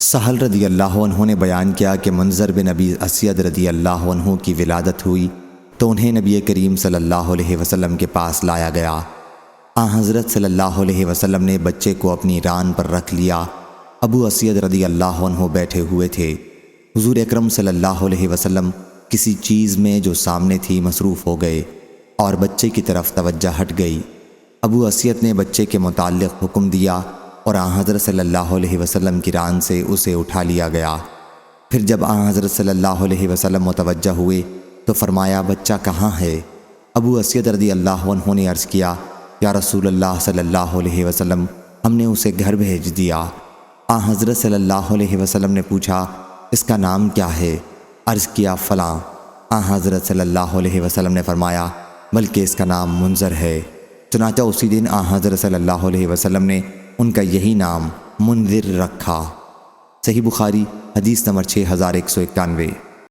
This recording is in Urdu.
سہل رضی اللہ عنہ نے بیان کیا کہ منظر بن ابی اسید رضی اللہ عنہ کی ولادت ہوئی تو انہیں نبی کریم صلی اللہ علیہ وسلم کے پاس لایا گیا۔ حضرت صلی اللہ علیہ وسلم نے بچے کو اپنی ران پر رکھ لیا۔ ابو اسید رضی اللہ عنہ بیٹھے ہوئے تھے۔ حضور اکرم صلی اللہ علیہ وسلم کسی چیز میں جو سامنے تھی مصروف ہو گئے اور بچے کی طرف توجہ ہٹ گئی۔ ابو اسید نے بچے کے متعلق حکم دیا اور حضرت صلی اللہ علیہ وسلم کی ران سے اسے اٹھا لیا گیا۔ پھر جب حضرت صلی اللہ علیہ وسلم متوجہ ہوئے تو فرمایا بچہ کہاں ہے؟ ابو اسید رضی اللہ عنہ نے عرض کیا یا رسول اللہ صلی اللہ علیہ وسلم ہم نے اسے گھر بھیج دیا۔ حضرت صلی اللہ علیہ وسلم نے پوچھا اس کا نام کیا ہے؟ عرض کیا فلاں۔ حضرت صلی اللہ علیہ وسلم نے فرمایا بلکہ اس کا نام منظر ہے۔ چنانچہ اسی دن حضرت صلی اللہ علیہ وسلم نے ان کا یہی نام منذر رکھا۔ صحیح بخاری حدیث نمبر 6191۔